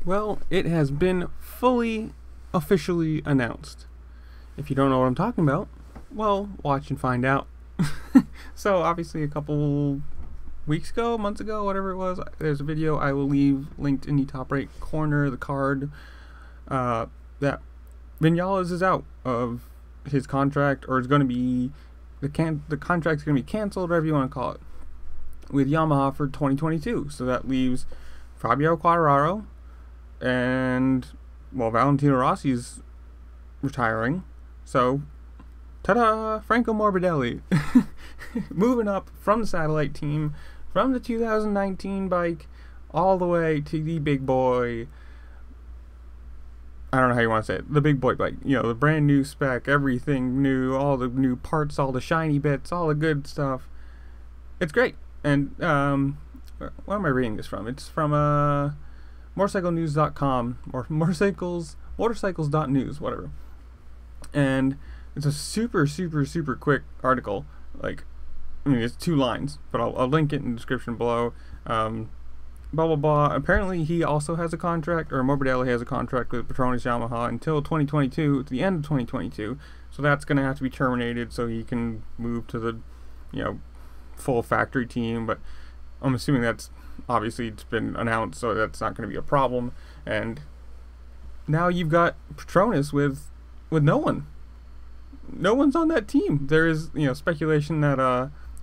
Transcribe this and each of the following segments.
Well, it has been fully, officially announced. If you don't know what I'm talking about, well, watch and find out. So, obviously, a couple weeks ago, months ago, whatever it was, there's a video I will leave linked in the top right corner, the card, that Vinales is out of his contract, or is going to be, the contract's going to be canceled, whatever you want to call it, with Yamaha for 2022. So that leaves Fabio Quartararo, and, well, Valentino Rossi's retiring. So, ta-da! Franco Morbidelli. Moving up from the satellite team, from the 2019 bike, all the way to the big boy. I don't know how you want to say it. The big boy bike. You know, the brand new spec, everything new, all the new parts, all the shiny bits, all the good stuff. It's great. And, where am I reading this from? It's from, motorcyclenews.com, or motorcycles.news, whatever. And it's a super quick article. Like, I mean, it's 2 lines, but I'll link it in the description below. Blah blah blah. Apparently he also has a contract, or Morbidelli has a contract with Petronas Yamaha until 2022, to the end of 2022. So that's going to have to be terminated so he can move to the, full factory team. But I'm assuming that's, obviously it's been announced, so that's not going to be a problem. And now you've got Petronas with no one. No one's on that team. There is, speculation that,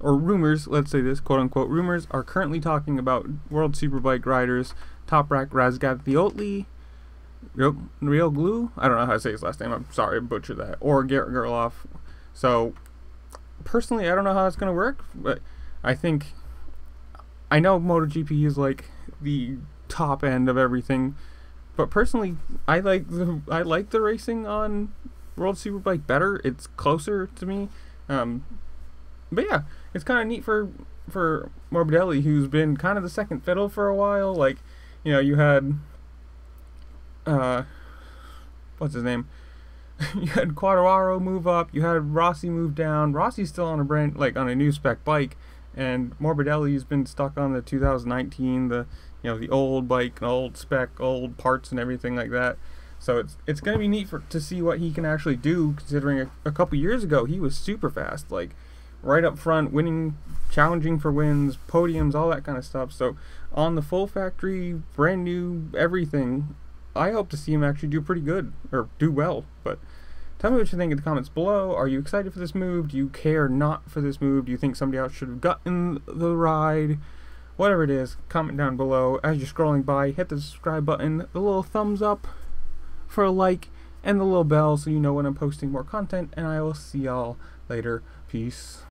or rumors, let's say this, quote unquote, rumors are currently talking about World Superbike riders Toprak Razgatliotli, Real Glue, I don't know how to say his last name, I'm sorry, I butchered that, or Garrett Gerloff. So, personally, I don't know how it's going to work, but I know MotoGP is like the top end of everything, but personally, I like the racing on World Superbike better. It's closer to me. But yeah, it's kind of neat for Morbidelli, who's been kind of the second fiddle for a while. Like, you had what's his name? You had Quartararo move up. You had Rossi move down. Rossi's still on on a new spec bike, and Morbidelli's been stuck on the 2019, the old bike, old spec, old parts, and everything like that. So it's going to be neat to see what he can actually do, considering a couple years ago he was super fast, like right up front, winning, challenging for wins, podiums, all that kind of stuff. So on the full factory, brand new everything, I hope to see him actually do pretty good, or do well. But tell me what you think in the comments below. Are you excited for this move? Do you care not for this move? Do you think somebody else should have gotten the ride? Whatever it is, comment down below. As you're scrolling by, hit the subscribe button, the little thumbs up for a like, and the little bell so you know when I'm posting more content, and I will see y'all later. Peace.